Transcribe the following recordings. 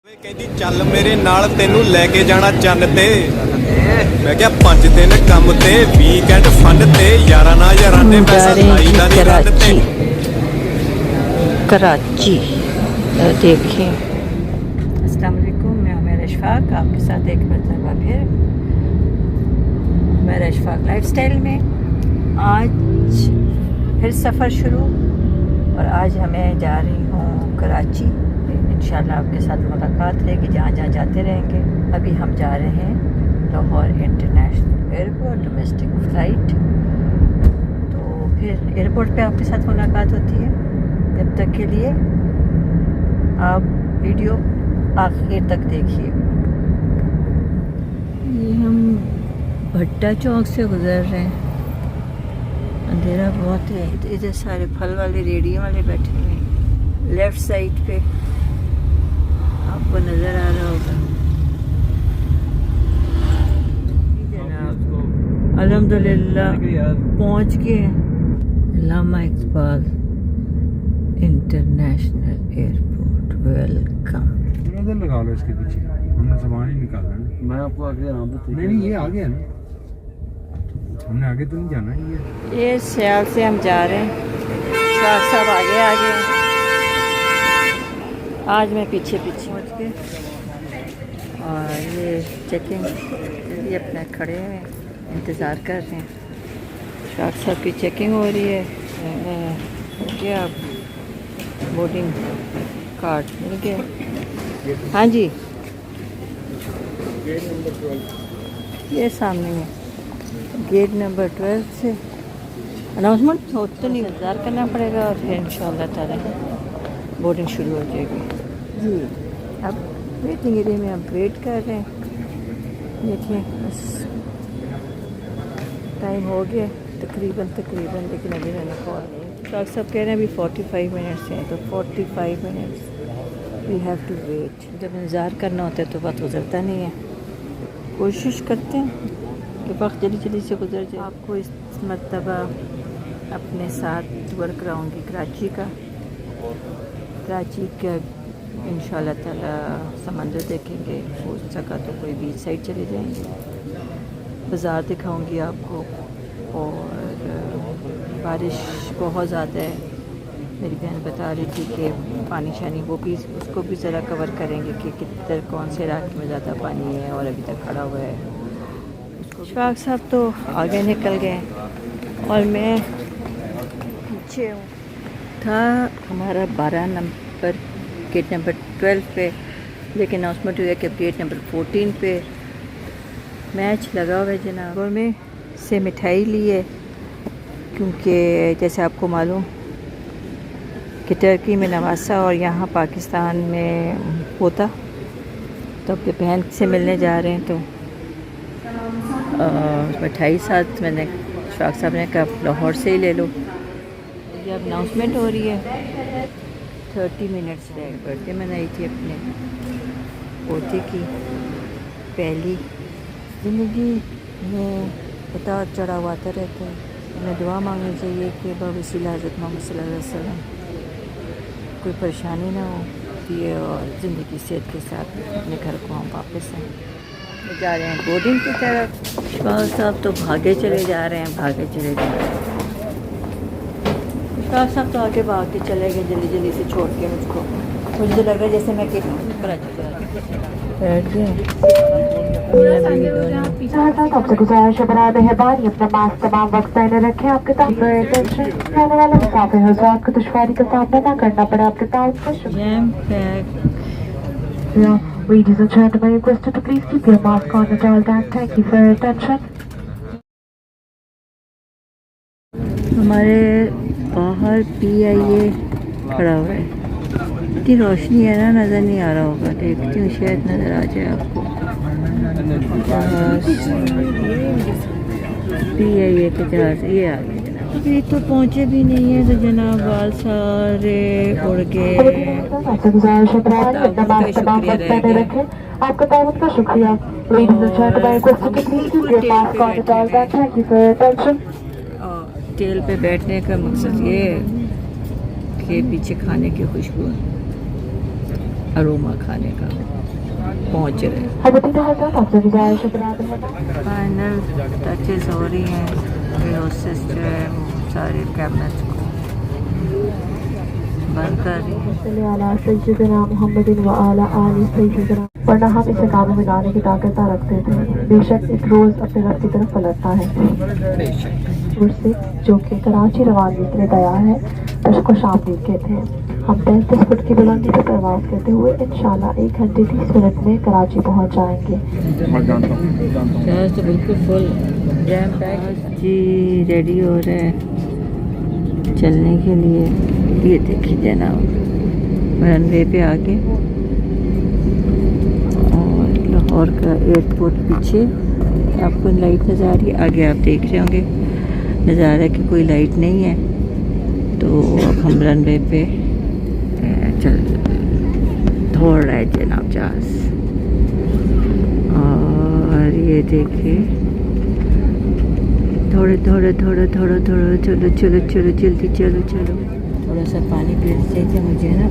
ਕਹਿੰਦੀ ਚੱਲ ਮੇਰੇ ਨਾਲ ਤੈਨੂੰ ਲੈ ਕੇ ਜਾਣਾ ਚੰਨ ਤੇ ਮੈਂ ਕਿਹਾ 5 ਦਿਨ ਕੰਮ ਤੇ ਵੀਕਐਂਡ ਫਨ ਤੇ ਯਾਰਾਂ ਨਾਲ ਯਾਰਾਂ ਨੇ ਪੈਸਾ ਲਾਈਦਾ ਨਹੀਂ ਰੱਦ ਤੇ कराची देखिए। अस्सलाम वालेकुम, मैं मेरा इशफाक आपके साथ एक मरतबा फिर मेरा इशफाक लाइफस्टाइल में आज फिर सफ़र शुरू। और आज हमें जा रही हूँ कराची। इंशाल्लाह आपके साथ मुलाकात रहेगी जहाँ जहाँ जाते रहेंगे। अभी हम जा रहे हैं Lahore international airport, domestic flight. तो फिर एयरपोर्ट पे आपके साथ मुलाकात होती है। जब तक के लिए आप वीडियो आखिर तक देखिए। ये हम भट्टा चौक से गुज़र रहे हैं। अंधेरा बहुत है। इधर सारे फल वाले रेडियो वाले बैठे हुए हैं। लेफ़्ट साइड पे आपको नज़र आ रहा होगा। अल्हम्दुलिल्लाह पहुँच गए अल्लामा इकबाल इंटरनेशनल एयरपोर्ट। वेलकम। नजर लगा लो इसके पीछे, हमने सामान ही निकालना है। मैं आपको आगे नाम तो नहीं ये आगे है ना, हमने आगे तो नहीं जाना ये सियाल से हम जा रहे हैं। शाह साहब आगे आगे, आज मैं पीछे पीछे पहुँच गए। और ये चेकिंग ये अपने खड़े हैं, इंतज़ार कर रहे हैं। शाह साहब की चेकिंग हो रही है। क्या बोर्डिंग कार्ड मिल गया? हाँ जी, ये सामने है गेट नंबर 12 से अनाउंसमेंट हो तो नहीं, इंतज़ार करना पड़ेगा और फिर इंशाअल्लाह ताला बोर्डिंग शुरू हो जाएगी जी। अब वेटिंग एरिया में हम वेट कर रहे हैं। देखिए बस टाइम हो गया तकरीबन, लेकिन अभी मैंने कॉल नहीं। डॉक्टर साहब कह रहे हैं अभी 45 मिनट्स हैं, तो 45 minutes we have to wait. जब इंतज़ार करना होता है तो वक्त गुजरता नहीं है। कोशिश करते हैं कि वक्त जल्दी जल्दी से गुजर जाए। आपको इस मरतबा अपने साथ टूर कराऊँगी कराची का। कराची का इंशाअल्लाह ताला समंदर देखेंगे, हो सका तो कोई बीच साइड चले जाएंगे। बाज़ार दिखाऊँगी आपको। और बारिश बहुत ज़्यादा है। मेरी बहन बता रही थी कि पानी शानी वो भी, उसको भी ज़रा कवर करेंगे कि किधर कौन से इलाके में ज़्यादा पानी है और अभी तक खड़ा हुआ है। इशफाक साहब तो आगे निकल गए और मैं पीछे हूँ। था हमारा 12 नंबर गेट नंबर 12 पे, लेकिन अनाउंसमेंट हुआ कि गेट नंबर 14 पे मैच लगा हुआ है जनाब। और में से मिठाई ली है क्योंकि जैसे आपको मालूम कि टर्की में नवासा और यहाँ पाकिस्तान में होता, तो अपने बहन से मिलने जा रहे हैं। तो मिठाई साथ मैंने शाह साहब ने कहा लाहौर से ही ले लो। ये अनाउंसमेंट हो रही है 30 मिनट्स रह। बर्थडे मनाई थी अपने पोते की। पहली ज़िंदगी में उतार चढ़ाव आता रहता है। हमें दुआ मांगनी चाहिए कि बवसीला हज़रत मोहम्मद सल्लल्लाहु अलैहि वसल्लम कोई परेशानी ना हो ये, और ज़िंदगी सेहत के साथ अपने घर को हम वापस आएँ। जा रहे हैं बोर्डिंग की तरफ। शाह साहब तो भागे चले जा रहे हैं, भागे चले जा रहे हैं। शाह साहब तो आगे भाग के चले गए जल्दी जल्दी से छोड़ के मुझको। मुझे तो लग रहा है जैसे मैं आपसे गुजारिश है बराए मेहरबानी अपना मास्क तमाम वक्त पहने रखें। आपके साथ रहने वाले मुसाफिर हज़रात को दुश्वारी का सामना ना करना पड़े। आपके साथ Ladies and gentlemen, requested to please keep your mask on at all times. Thank you for your attention. हमारे बाहर PIA खड़ा हुआ है। इतनी रोशनी है ना, नज़र नहीं आ रहा होगा। देखती हूँ शायद नज़र आ जाए आपको। PIA के जहाज़ ये आ गए जनाब। अभी तो पहुँचे भी नहीं है तो जनाब बाल सारे उड़ गए। आपसे गुजारिश है बराए अपना मास्क तमाम वक्त पहने रखें। आपका ताउन का शुक्रिया। Ladies and gentlemen, requested to please keep your mask on at all times. Thank you for your attention. टेल पे बैठने का मकसद ये है कि पीछे खाने की खुशबू है। अरोमा खाने का पहुंच रहे हैं। फाइनल टचेस हो रही हैं, प्रोसेस जो है वो सारे कैबिनेट्स को बंद कर रही है। वरना हम इसे काबू में लाने की ताकत ना रखते थे। बेशक एक रोज अपने रब की तरफ पलटता है से जो कि कराची रवानगी के लिए तैयार है। को शाम के थे हम 33 फुट की बुलंदी पर परवाज करते हुए इंशाल्लाह 1 घंटे 30 मिनट में कराची पहुंच जाएंगे। जहाज तो बिल्कुल फुल जैम पैक जी रेडी हो रहे हैं चलने के लिए। ये देखिए जनाब रनवे पे आके और लाहौर का एयरपोर्ट पीछे आपको लाइट नज़र आ रही है। आगे आप देख रहे होंगे नज़र आ रहा है कि कोई लाइट नहीं है। तो अब हम रनवे पे चल दौड़ रहा है जनाब जहाज। और ये देखिए थोड़े थोड़े थोड़े थोड़े थोड़े चलो चलो चलो जल्दी चलो चलो। थोड़ा सा पानी पी चाहिए मुझे ना,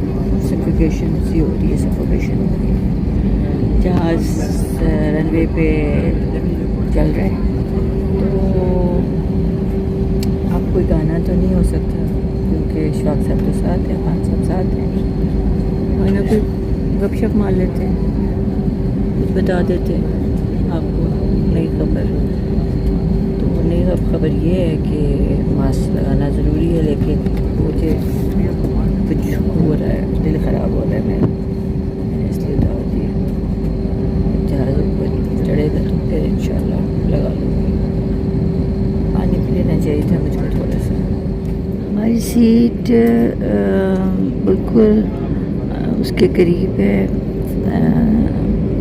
सफोकेशन सी हो रही है, सफोकेशन हो रही है। जहाज रनवे पे चल रहा है तो अब कोई गाना तो नहीं हो सकता क्योंकि इशफाक साहब तो साथ हैं, खान साहब साथ हैं। और ना कोई गपशप मार लेते हैं, कुछ बता देते हैं आपको नई खबर। तो नई खबर ये है कि मास्क लगाना ज़रूरी है, लेकिन मुझे कुछ हो रहा है, दिल ख़राब हो रहा है मैंने इसलिए डाल दिया। जहाज़ ऊपर चढ़ेगा तो फिर इंशाल्लाह लगा लूँगी। पानी पी लेना चाहिए था मुझको थोड़ा सा। हमारी सीट बिल्कुल उसके करीब है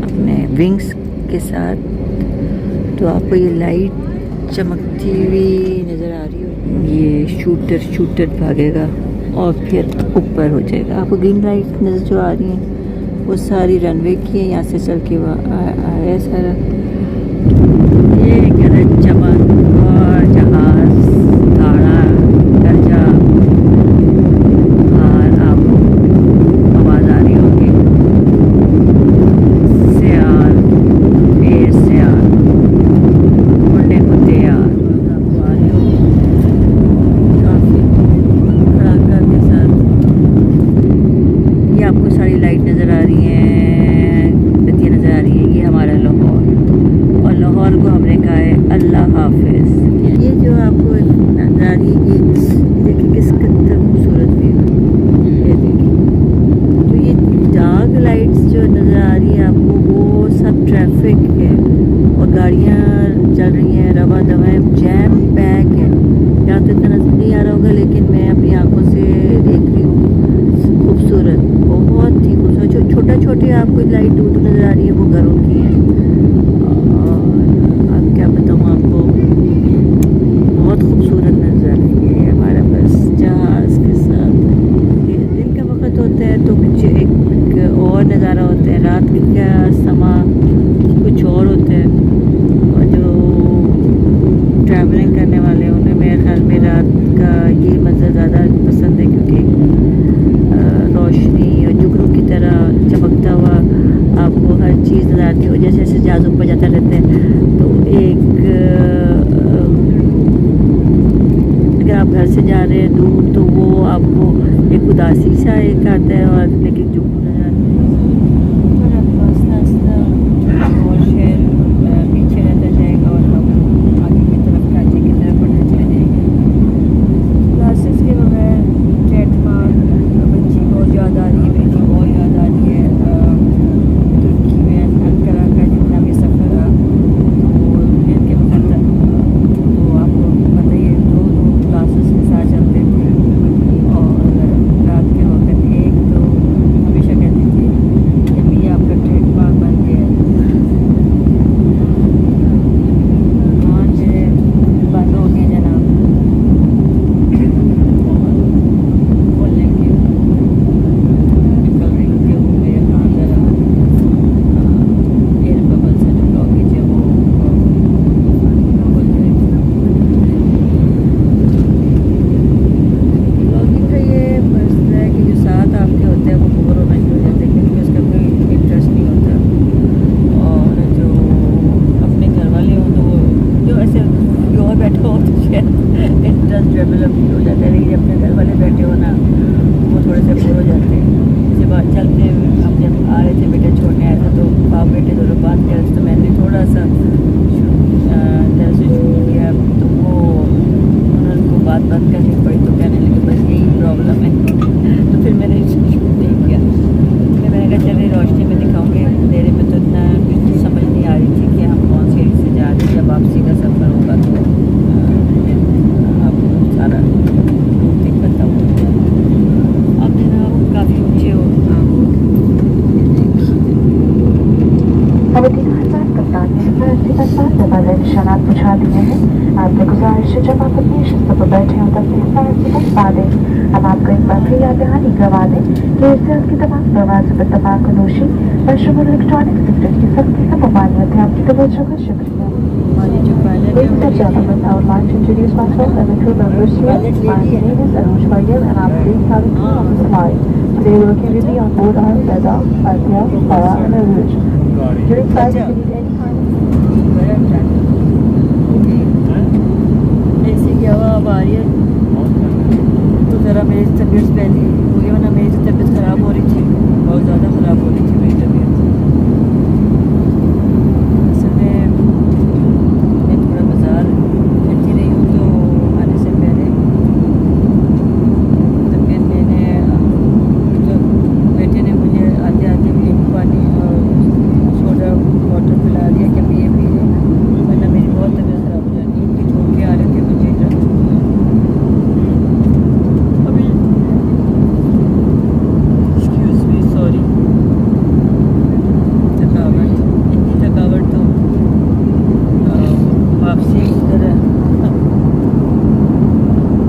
अपने विंग्स के साथ। तो आपको ये लाइट चमकती हुई नज़र आ रही हो, ये शूटर भागेगा और फिर ऊपर हो जाएगा। आपको ग्रीन लाइट नज़र जो आ रही है वो सारी रनवे की है, यहाँ से चल के वो आ रहा है सारा। ये कहते चमक और जहाज ताड़ा दर्जा और आपको आवाज़ आ रही होगी सियाल फिर सियाल उड़ने को तैयार आपको आ रही होगी काफ़ी खड़ाका के साथ। ये आपको सारी लाइट नज़र आ रही हैं, बत्तियाँ नज़र आ रही हैं। ये हमारा लाहौर, और लाहौर को हमने कहा है अल्लाह हाफिज़। ये जो आपको नज़र आ रही है ये देखिए किस कदर खूबसूरत व्यू है, ये देखिए। तो ये डार्क लाइट्स जो नज़र आ रही है आपको वो सब ट्रैफिक है और गाड़ियाँ चल रही हैं रवा दवा, जैम पैक है। यहाँ तो इतना नज़र नहीं आ रहा होगा लेकिन मैं अपनी आंखों से देख रही हूँ। खूबसूरत, बहुत ही खूबसूरत। जो छोटा छोटे आपको लाइट दूर नज़र आ रही है वो घरों की है। और अब क्या बताऊँ आपको, बहुत खूबसूरत नज़र ये हमारा बस जहाज़ के साथ। ये दिन का वक्त होता है तो कुछ एक और नज़ारा होता है, रात का समा कुछ और होता है। और जो ट्रैवलिंग करने वाले हैं उन्हें मेरे ख्याल में रात का ये मंजर ज़्यादा पसंद है क्योंकि रोशनी और जुगनू की तरह चमकता हुआ आपको हर चीज़ नज़र आती हो। जैसे जैसे जहाज़ ऊपर जाता रहता है तो एक अगर आप घर से जा रहे हैं दूर तो वो आपको एक उदासी सा एक आता है, और लेकिन जुगनू नज़र आती है और आपको आस्ता आस्ता और शहर पीछे रहता जाएगा और हम आगे की तरफ कराची की तरफ बढ़ते चले जाएंगे। क्लासेस के बगैर ट्रेडमार्क बच्ची बहुत याद आ रही है, बेटी बहुत याद आ रही है। तुर्की में अंकारा का जितना भी सफ़र रहा तो दिन के वक्त तो आपको पता ही है दो क्लासेस के साथ चलते थे और रात के वक्त एक तो हमेशा आ रहे थे, बेटा छोड़ने आया था, तो बाप बेटे दोनों बात कर रहे थे, तो मैंने थोड़ा सा तरह से शुरू किया, तो वो उन्होंने को बात बंद करनी पड़ी, तो कहने लगे बस यही प्रॉब्लम है। तो फिर मैंने शुरू नहीं किया, फिर मैंने कहा चले रोशनी में दिखाऊंगे, अंधेरे में तो इतना कुछ समझ नहीं आ रही थी कि हम कौन सी से जा रहे हैं, जब वापसी का सफ़र होगा तो आपको सारा रूट बताऊँगा। अब दिन आप काफ़ी ऊँचे हो, अवधि कप्तान ने दरवाजे निशानात बुझा दिए हैं। आपसे गुजारिश है जब आप अपनी शिस्त पर बैठे हो तब से बता दें। अब आपको एक बार फिर याद दहानी करवा दें कि इससे आपकी तमाम दरवाजों पर तबाकनोशी मशरूम और इलेक्ट्रॉनिक सिगरेट की सख्ती से ममानियत है। आपकी तवज्जो का शुक्रिया। हमारी जो पायलट है Ladies and gentlemen, I would like to introduce myself and the crew members here. My name is Anuj Vayyar and I'm the cabin crew on this flight. Today working with me on board are Seda, Adya, Farah and Aruj. During flight, if you need any kind of ऐसी की हवा अब आ रही है, तो ज़रा मेरी तबीयत पहले हो गई, वरना मेरी तबीयत ख़राब हो रही थी, बहुत ज़्यादा ख़राब हो रही थी मेरी तबीयत। असल में मैं थोड़ा बाज़ार फिरती रही हूँ, तो आने से पहले तबीयत मैंने तो बेटे ने मुझे आते आते नींबू पानी और सोडा वाटर पिला दिया कि अब ये पी लें, वरना मेरी बहुत तबीयत ख़राब हो जाती है। नींद की ठोके आ रहे थे मुझे अभी, एक्सक्यूज़ मी, सॉरी। थकावट, इतनी थकावट तो वापसी की तरह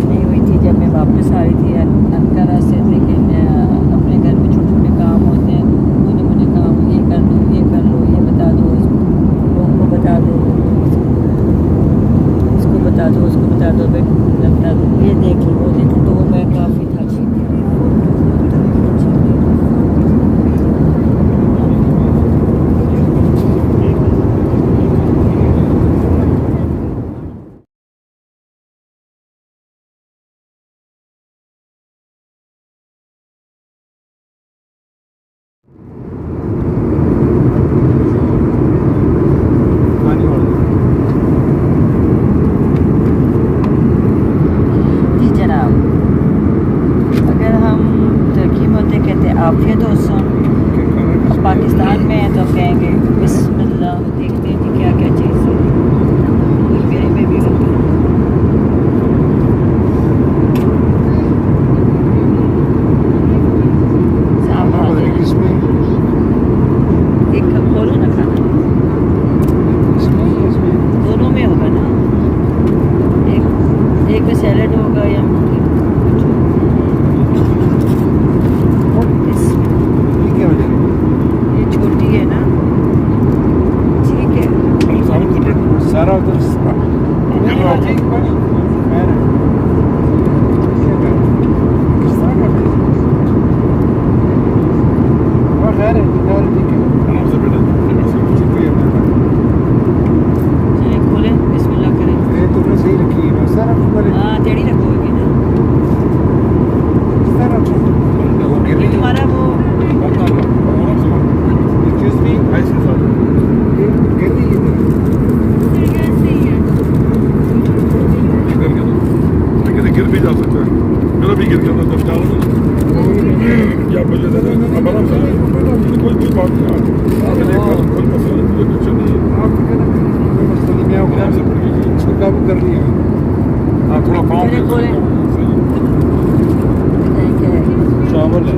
नहीं हुई थी जब मैं वापस आ रही थी अनकारा से, लेकिन अपने घर में छोटे छोटे काम होते हैं, मुझे काम ये कर दो, ये कर लो, ये बता दो, लोगों को बता दो, इसको बता दो, उसको बता दो, बता दो, ये देख लो, वो देख लो, तो मैं काफ़ी थकी थी। जी जनाब, अगर हम तुर्की में होते कहते आफियत दोस्तों, पाकिस्तान में है तो कहेंगे बिस्मिल्लाह, देखते हैं कि क्या क्या चीज़ है, मेरे में भी होती है। साफ हाथ है। एक कप खोलो ना खाना, दोनों में होगा ना, एक में सैलड होगा या ये छोटी है ना, ठीक है। सारा उधर चलिए खोलें, बिस्मिल्लाह करें। तुमने सही रखी है सारा हाँ, टेढ़ी रखोगे ना, ये तुम्हारा वो गिर भी जा सकता है, मेरा भी गिर गया था तब डाल या बजे अब आराम से कोई बात नहीं, कोई मसला नहीं, मुझे कुछ नहीं है, आराम से पड़ गई, इसको काबू कर लिया। हाँ थोड़ा पाँव चलिए खोलें। चावल है,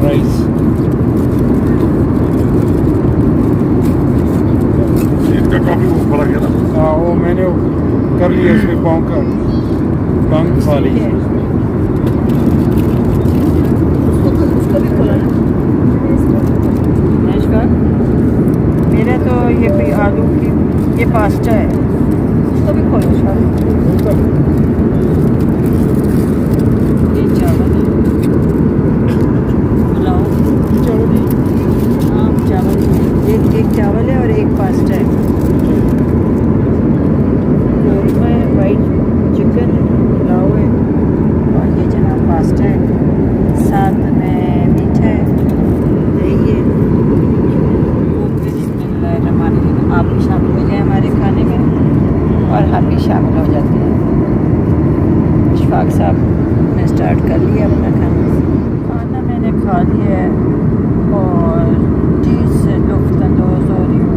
राइस, इसका काफी वो फर्क है ना। हाँ वो मैंने कर लिया, इसमें पाँव का पंख खा ली। उसको भी खोला ना, नमस्कार। मेरा तो ये कोई आलू की ये पास्ता है, उसको भी खोलो शायद। ये चावल है, पुलाव चावल है, हाँ चावल, एक चावल है और एक पास्ता है, कौरमा है, वाइट चिकन पुलाव है, और ये जनाब पास्ता है, साथ में मीठा है, भी शामिल हो जाते हैं। इशफाक साहब ने स्टार्ट कर लिया अपना खाना मैंने खा लिया है और चीज़ से लुत्फ़ अंदोज़ हो रही हूँ।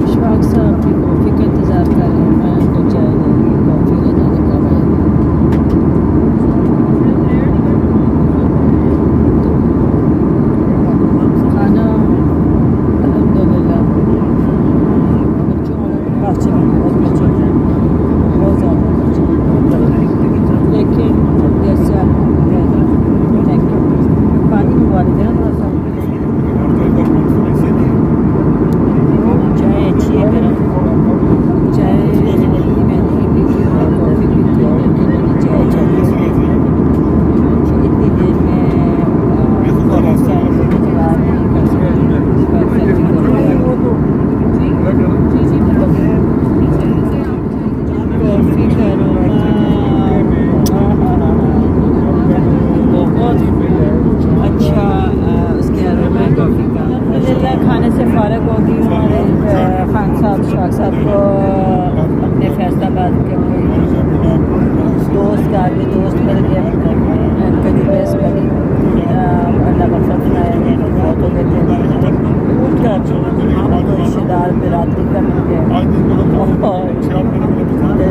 इशफाक साहब की कॉफ़ी का इंतज़ार कर रहे हैं। मैं तो चाय नहीं, कॉफ़ी का जाने का खाना अल्हम्दुलिल्लाह बच्चों वालों पास से बहुत पसंद है, बहुत ज़्यादा। लेकिन जैसा थैंक यू, पानी मंगवा लेते हैं थोड़ा सा। चाय अच्छी है गर्म, चाय मैंने पी थी और कॉफ़ी पी थी, लेकिन मैंने चाय चाहिए। इतनी देर में बहुत सारे इंतज़ार नहीं कर सकते। कॉफ़ी का बहुत अच्छा उसके अरोमा है कॉफ़ी का। अल्हम्दुलिल्लाह खाने से फ़ारिग हो गई। हमारे खान साहब शाह साहब को अपने फैसलाबाद के दोस्त का आगे दोस्त मिल गया, कभी बेस कभी अल्लाह मफ़रत फरमाए, बहुत हो गए थे। उनका रिश्तेदार बिरादरी का मिल गया।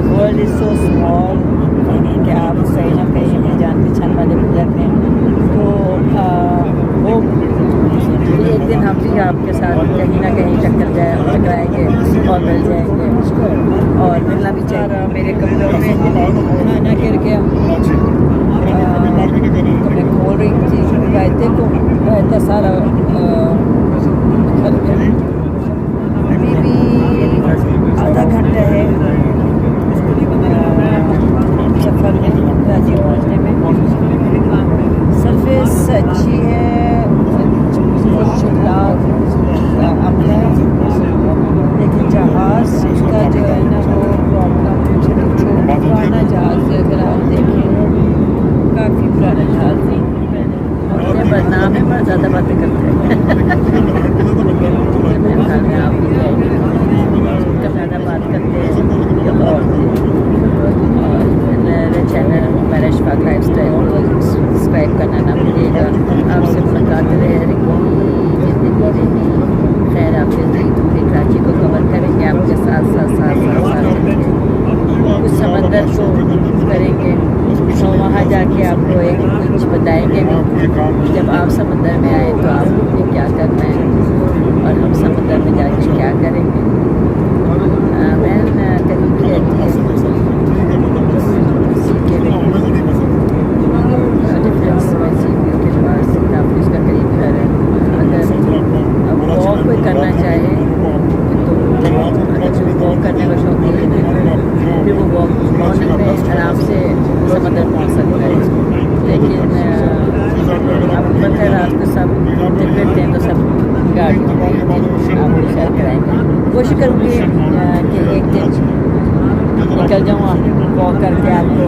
वर्ल्ड इज़ सो स्मॉल कि आप कहीं ना कहीं अपनी जान पहचान वाले गुजर में, तो वो एक दिन हम भी आपके साथ कहीं ना कहीं टकराएंगे और मिल जाएंगे। और मिलना भी चाह रहा, मेरे कपड़ों में खाना गिर गया तो मैं खोल रही थी, रायते सारा निकल गया। अभी भी आधा घंटा है सफ़र में, कराची पहुँचने में। सरफेस अच्छी है, शुक्ला अमला है, लेकिन जहाज़ का जो है ना वो प्रॉब्लम, पुराना जहाज़ अगर आप देखें काफ़ी पुराना जहाज़ है। मुझे बदनाम है पर ज़्यादा बातें करते हैं। आप भी ज़्यादा बात करते हैं और मेरे चैनल मेरा इशफाक लाइफस्टाइल को सब्सक्राइब करना ना भूलिएगा। आपसे मुलाकात रहेगी, ज़िंदगी रहेगी। खैर आप फिर कराची को कवर करेंगे, आपके साथ चलेंगे, कुछ समंदर को करेंगे तो वहाँ जाके आपको एक कुछ बताएंगे भी। जब आप समंदर में आए तो आपको क्या करना है और हम समंदर में जाके क्या करेंगे। मैं करीब की रहती है डिफरेंस में सीपी के पास काफ़ी उसका करीब घर है। अगर वॉक कोई करना चाहे तो अगर वॉक करने का शौक है फिर वो वॉक मॉर्निंग में आराम से समंदर पहुँच सकता है। लेकिन अब बगैर रात को सब फिरते हैं तो सब गाड़ियों में आपको सैर कराएंगे। कोशिश करूँगी कि एक दिन निकल जाऊँ वॉक करके आपको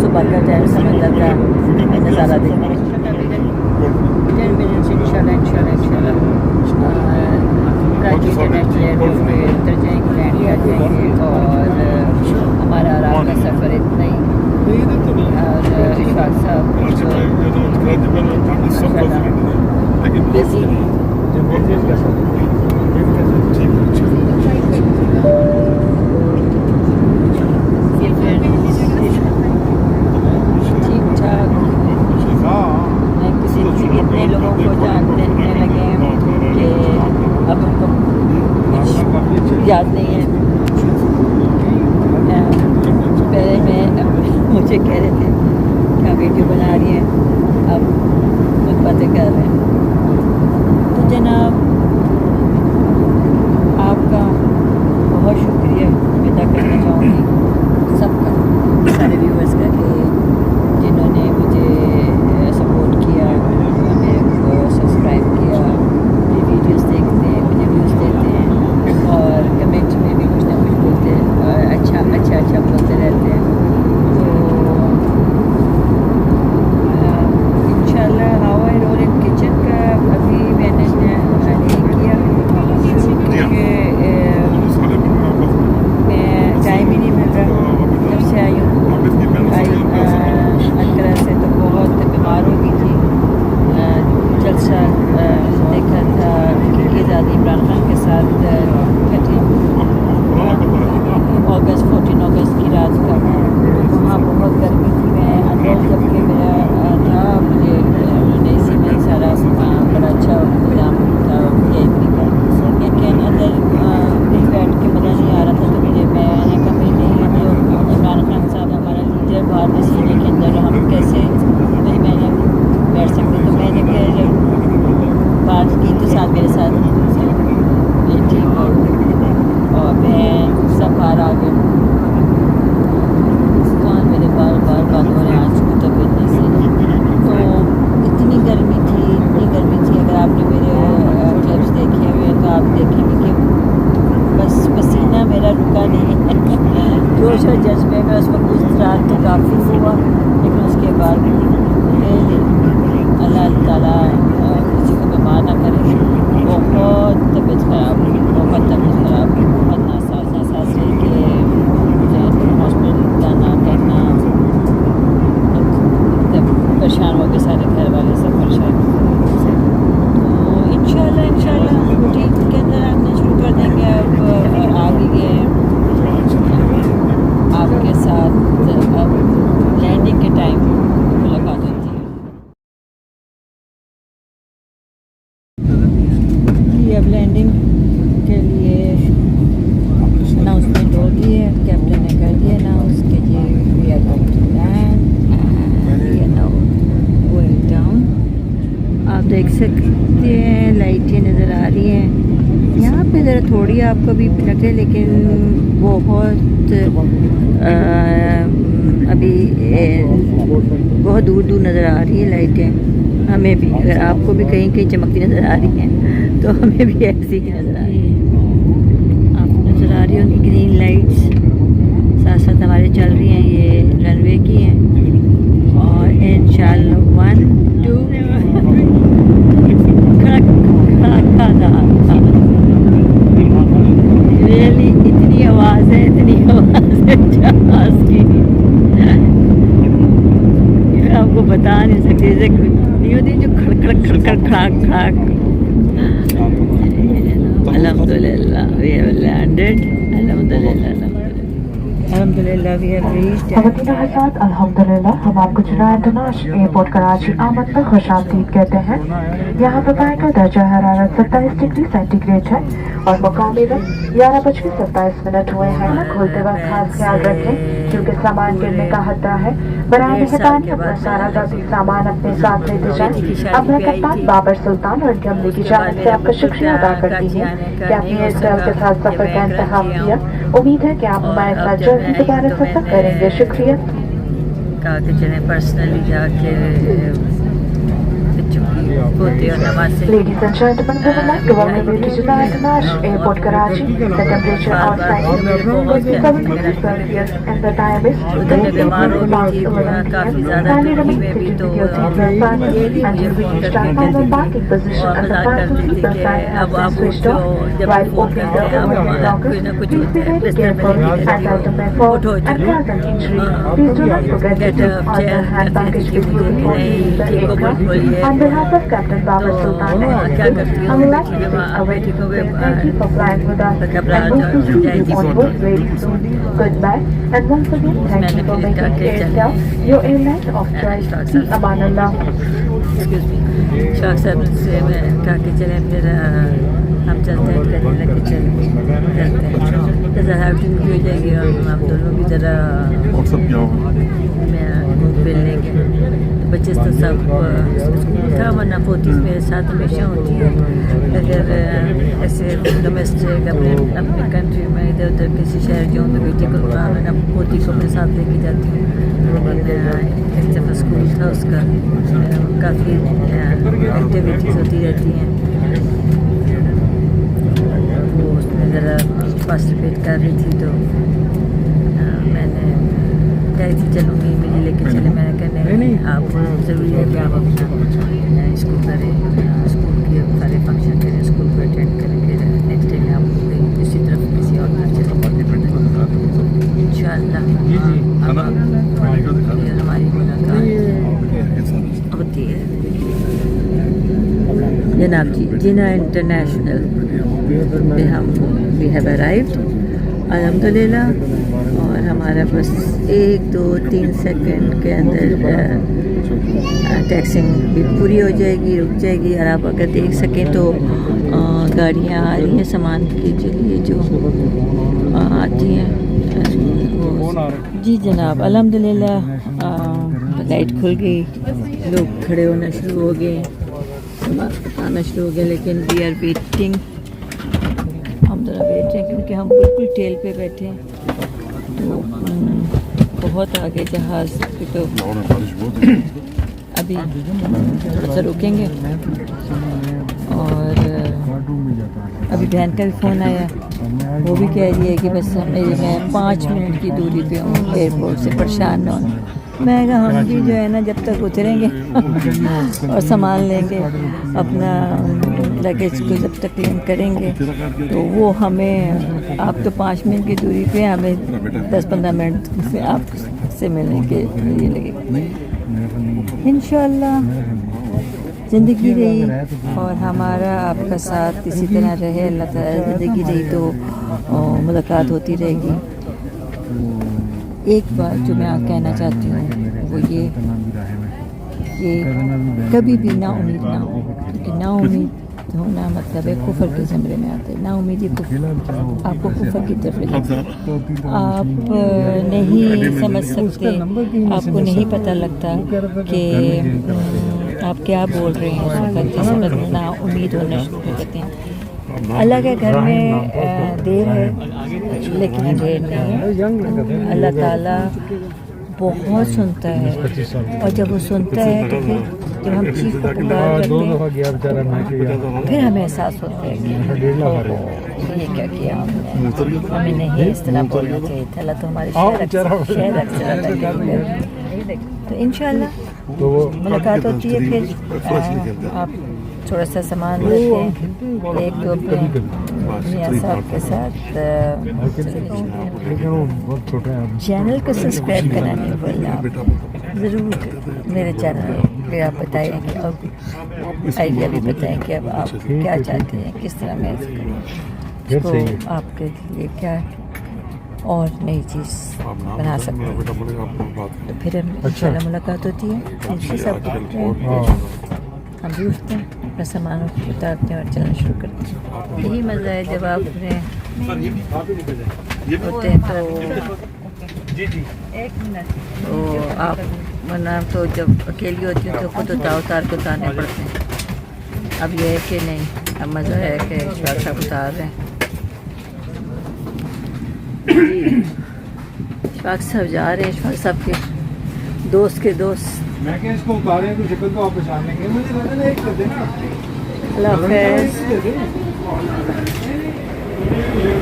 सुबह का टाइम समंदर का नज़ारा देखने। 10 मिनट इंशाल्लाह कराची इंटरनेशनल एयरपोर्ट पे उतर जाएंगे, लैंड कर जाएंगे और हमारा आराम का सफ़र इतना ही। और इशफाक साहब बिजी ठीक ठाक इतने लोगों को जानने लगे हैं कि अब उनको कुछ याद नहीं है। पहले मुझे कह रहे थे क्या वीडियो बना रही हैं, अब खुद बातें कर रहे हैं। तो जनाब आपका बहुत शुक्रिया अदा करना चाहूँगी सबका, सारे व्यूअर्स का कि जिन्होंने मुझे सपोर्ट किया, मेरे को सब्सक्राइब किया, मेरी वीडियोस देखते हैं, मुझे व्यूज़ देते हैं और कमेंट में भी कुछ ना कुछ बोलते हैं, अच्छा बोलते रहते हैं। तो इंशाल्लाह how I roll in kitchen परेशान हो गए, सारे घर वाले सब परेशान हो गए। तो इंशाल्लाह बुटीक के अंदर आना शुरू कर देंगे अब, और आ भी गए हैं आपके साथ। अब लैंडिंग के टाइम मुलाकात होती है जी। अब लैंडिंग के लिए अनाउंसमेंट हो गई है, कैप्टन ने कर दिया अनाउंस कि जी we are going to land and we are now going down. आप देख सकते हैं लाइटें नज़र आ रही हैं यहाँ पे, ज़रा थोड़ी आपको भी लगे लेकिन बहुत अभी बहुत दूर दूर नज़र आ रही है लाइटें हमें भी। अगर आपको भी कहीं कहीं चमकती नज़र आ रही हैं तो हमें भी ऐसी ही नज़र आ रही है। आपको नज़र आ रही होंगी ग्रीन लाइट्स साथ साथ हमारे चल रही हैं, ये रनवे की हैं। और इंशाल्लाह 1 2 रियली इतनी आवाज़ है जहाज़ की, मैं आपको बता नहीं सकती। जैसे नहीं होती जो खड़खड़ खड़खड़ खड़ाक खड़ाक। अल्हम्दुलिल्लाह वी हैव लैंडेड, अल्हम्दुलिल्लाह वी हैव रीच्ड। खवातीन हज़रात, अल्हम्दुलिल्लाह हम आपको जुना इंटरनेशनल एयरपोर्ट कराची आमद पर खुशामदीद कहते हैं। यहाँ पर पाए का दर्जा हरारत 27 डिग्री सेंटीग्रेड है और मुकामी वक्त 11:27 हुए हैं। खोलते वक्त खास ख्याल रखें क्योंकि सामान गिरने का खतरा है। बराए मेहरबानी अपना सारा ज़ाती सामान अपने साथ लेते जाएं। अब मैं कप्तान बाबर सुल्तान और उनके अमले की जानिब से आपका शुक्रिया अदा करती हूँ कि आपने एयरटेल के साथ सफ़र का इंतखाब किया। उम्मीद है कि आप हमारे साथ जल्दी दोबारा सफ़र करेंगे। शुक्रिया। कहा कि चलें पर्सनली जाके होते और नमाज से। Ladies and gentlemen, we would like to welcome you to Jeddah International Airport, Karachi. The temperature outside is 70 Celsius and the time is 11 काफ़ी ज़्यादा Kindly गर्मी remain में भी seated तो with your seatbelt fastened until we reach our final parking position and the fasten seatbelt sign has been switched off. While opening the overhead lockers, please be very careful and try to may fall and cause an injury. Please do not forget to keep all the hand baggage with you before leaving the aircraft. On behalf of Captain Babar Sultan and I would like to say a very thank you for flying with us and hope to see you on board very soon. Goodbye and once again thank you for making Airtel your airline of choice. Aman Allah. शाख साहब से मैं कहा कि चलें फिर हम चलते हैं, कहने लगे चलें करते हैं। तो ज़रा आउटिंग भी हो जाएगी और हम दोनों भी ज़रा घूम फिर लेंगे। तो बच्चे तो सब स्कूल था, वरना पोतीस मेरे साथ हमेशा होती है। अगर ऐसे डोमेस्टिक अपने कंट्री में इधर उधर किसी शहर जाऊँ तो बेटे को मैं पोती को अपने साथ लेके जाती हूँ। एक दफ़ा स्कूल था उसका, काफ़ी एक्टिविटीज़ होती रहती हैं। वो उसमें ज़रा पार्टिसिपेट कर रही थी तो मैंने कही थी चलूँगी, मुझे लेके चले। मैंने कहा नहीं, आप ज़रूरी है कि आप अपना स्कूल करें, स्कूल के सारे फंक्शन करें, स्कूल को अटेंड करेंगे। नेक्स्ट डे में आप इसी तरफ किसी और घर चलेंगे इंशाअल्लाह। हमारी मुलाकात होती है जनाब जी। जिना इंटरनेशनल में हम वी हैव अराइव्ड अल्हम्दुलिल्लाह। और हमारा बस 1 2 3 सेकंड के अंदर टैक्सिंग भी पूरी हो जाएगी, रुक जाएगी। और आप अगर देख सकें तो गाड़ियाँ आ रही हैं सामान के लिए जो आती हैं जी जनाब। अल्हम्दुलिल्लाह लाइट खुल गई, लोग खड़े होना शुरू हो गए, आना शुरू हो गया। लेकिन वी आर वेटिंग, हम ज़रा वेट हैं क्योंकि हम बिल्कुल टेल पे बैठे हैं। तो बहुत आगे जहाज़ तो अभी थोड़ा सा रुकेंगे। और अभी बहन का भी फ़ोन आया, वो भी कह रही है कि बस मैं 5 मिनट की दूरी पे हूँ एयरपोर्ट से, परेशान ना हो। मैं कहा हम भी जो है ना जब तक उतरेंगे और सामान लेंगे अपना लगेज को जब तक क्लेम करेंगे तो वो हमें, आप तो 5 मिनट की दूरी पे, हमें 10-15 मिनट से आपसे मिलने के लिए लगेगा। इंशाल्लाह ज़िंदगी रही और हमारा आपका साथ इसी तरह रहे, अल्लाह ताला ज़िंदगी रही तो मुलाकात होती रहेगी। एक बात जो मैं कहना चाहती हूँ वो ये कि कभी भी ना उम्मीद ना हो, क्योंकि ना उम्मीद होना मतलब है कुफर के ज़मरे में आते हैं। ना उम्मीदी आपको कुफर की तरफ ले जाता है। आप नहीं समझ सकते, आपको नहीं पता लगता कि आप क्या बोल रहे हैं उस वक्त जिस वक्त ना उम्मीद होना शुरू कर देते हैं। अल्लाह के घर में देर है लेकिन देर नहीं है। अल्लाह ताला बहुत सुनता है और जब वो सुनता है तो फिर जब हम चीख को पुकार करते हैं फिर हमें एहसास होता है कि ये क्या किया हमने, हमें नहीं इस तरह बोलना चाहिए था। अल्लाह तो हमारे शहर अक्सर तो इंशाल्लाह मुलाकात होती है। फिर आप थोड़ा सा सामान लेते हैं, एक दो मियाँ साहब के साथ चैनल को सब्सक्राइब करना नहीं भूलना ज़रूर। मेरे चैनल पे आप बताएं कि अब आइडिया भी बताएं कि अब आप क्या चाहते हैं, किस तरह मैं इसको आपके लिए क्या और नई चीज़ बना सकते हैं। तो फिर इंशाल्लाह मुलाकात होती है। इनसे सब हम भी उठते हैं, अपना सामान उतारते हैं और चलना शुरू करते हैं। यही मज़ा है जब आप अपने होते हैं तो एक मिनट तो आप वरना तो जब अकेली होती हूँ तो खुद उतार के उतारने पड़ते हैं। अब ये है कि नहीं, अब मज़ा है कि इशफाक साहब उतार रहे हैं, इशफाक साहब जा रहे हैं, इशफाक साहब के दोस्त के दोस्त। मैं क्या इसको उतारे तो शक्ल तो आप पहचान लेंगे, मुझे लगा एक कर देना। अल्लाह हाफ़िज़।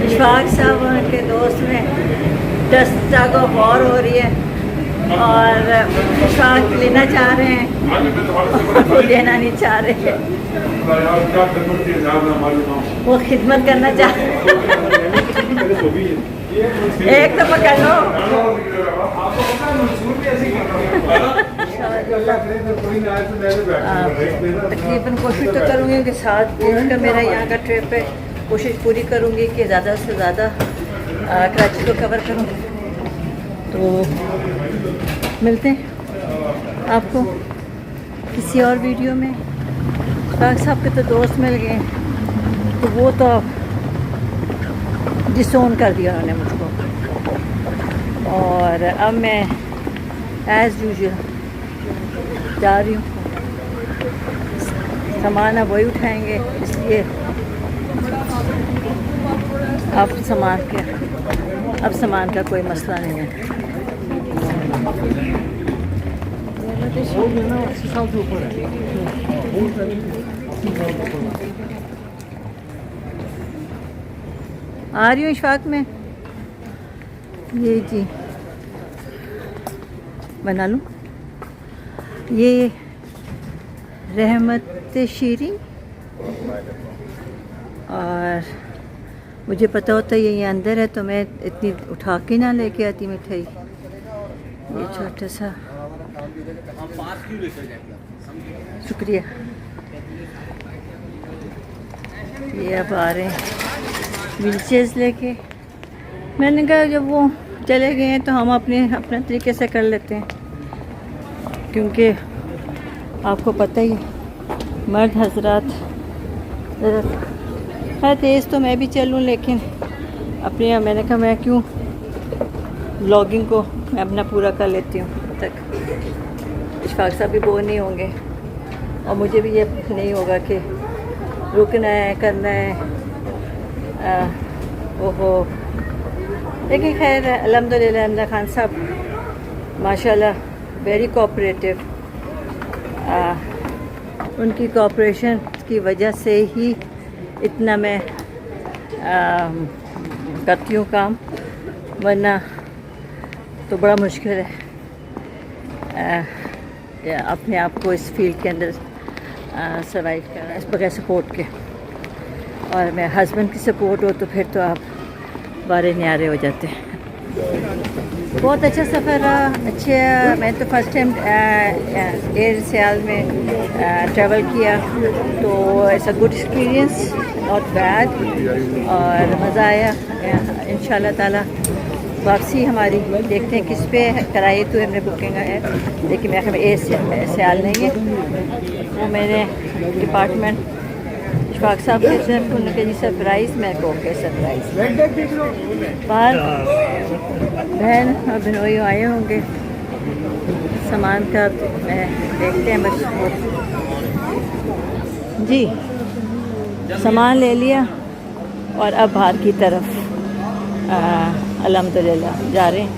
इशफाक साहब उनके दोस्त में दस्ता को गौर हो रही है और इशफाक लेना चाह रहे हैं और वो लेना नहीं चाह रहे हैं, वो खिदमत करना चाह रहे हैं। एक तो पकड़ लो। तकरीबन कोशिश तो करूँगी कि 7 दिन का मेरा यहाँ का ट्रिप है, कोशिश पूरी करूँगी कि ज़्यादा से ज़्यादा कराची को कवर करूँ। तो मिलते हैं आपको किसी और वीडियो में। इशफाक साहब के तो दोस्त मिल गए, तो वो तो डिसोन कर दिया उन्होंने मुझको, और अब मैं एज़ यूजुअल जा रही हूँ। सामान अब वही उठाएंगे, इसलिए अब सामान का कोई मसला नहीं है। आ रही हूँ इशफाक में, ये जी बना लूँ। ये रहमत शीरी, और मुझे पता होता ये अंदर है तो मैं इतनी उठा के ना लेके आती मिठाई। ये छोटा सा शुक्रिया। ये अब आ रहे हैं व्हीलचेयर्स लेके। मैंने कहा जब वो चले गए हैं तो हम अपने तरीके से कर लेते हैं, क्योंकि आपको पता ही मर्द हजरात है तेज़ तो मैं भी चलूँ, लेकिन अपने मैंने कहा मैं क्यों व्लॉगिंग को मैं अपना पूरा कर लेती हूँ तक। इशफाक साहब भी बोर नहीं होंगे और मुझे भी ये नहीं होगा कि रुकना है करना है। ओहो, लेकिन खैर अल्हम्दुलिल्लाह इमरान खान साहब माशाल्लाह वेरी कोऑपरेटिव। उनकी कोऑपरेशन की वजह से ही इतना मैं करती हूँ काम, वरना तो बड़ा मुश्किल है अपने आप को इस फील्ड के अंदर सर्वाइव करना इस बगैर सपोर्ट के। और मैं हस्बैंड की सपोर्ट हो तो फिर तो आप बारे न्यारे हो जाते हैं। बहुत अच्छा सफ़र रहा, अच्छे। मैं तो फर्स्ट टाइम एयर सियाल में ट्रैवल किया, तो it's a good experience, not bad, और मज़ा आया। इंशाल्लाह ताला वापसी हमारी देखते हैं किस पे कराई, तो हमने बुकिंग है, लेकिन मेरे ख्याल में एयर सियाल नहीं है। वो मेरे डिपार्टमेंट इशफाक साहब के तरफ उनके जी सरप्राइज़, मेरे को ओके सरप्राइज़। बाहर बहन और बहनोई आए होंगे सामान का, मैं देखते हैं बस जी। सामान ले लिया और अब बाहर की तरफ अल्हम्दुलिल्लाह जा रहे हैं।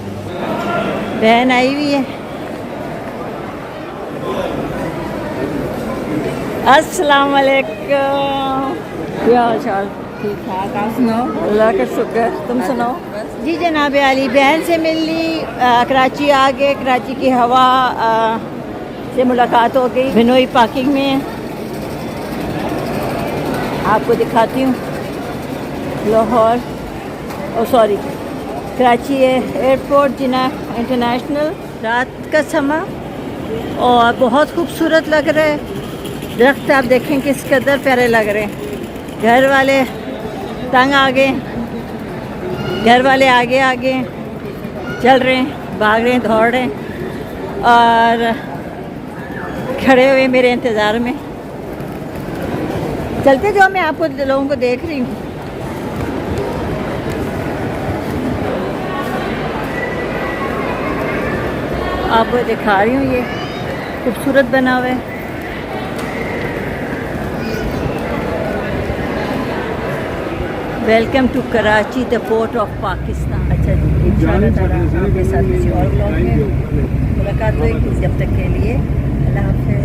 बहन आई हुई है। अस्सलाम वालेकुम, क्या हाल चाल? ठीक ठाक, आप सुनाओ? अल्लाह का शुक्र, तुम सुनाओ? जी जनाब आली, बहन से मिल ली, कराची आ गए, कराची की हवा से मुलाकात हो गई। बिनोई पार्किंग में है, आपको दिखाती हूँ। लाहौर, ओ सॉरी, कराची एयरपोर्ट जिना इंटरनेशनल। रात का समय और बहुत खूबसूरत लग रहा है। दरख्त आप देखें किस कदर प्यारे लग रहे हैं। घर वाले तंग आ गए, घर वाले आगे आगे चल रहे हैं, भाग रहे हैं, दौड़ रहे हैं और खड़े हुए मेरे इंतज़ार में। चलते जाओ, मैं आपको लोगों को देख रही हूँ। आपको दिखा रही हूँ, ये खूबसूरत बना हुआ है। Welcome to Karachi, the port of Pakistan. अच्छा जी, इंशाल्लाह ताला आपके साथ किसी और ब्लॉग में मुलाकात होगी। जब तक के लिए अल्लाह हाफ़िज़।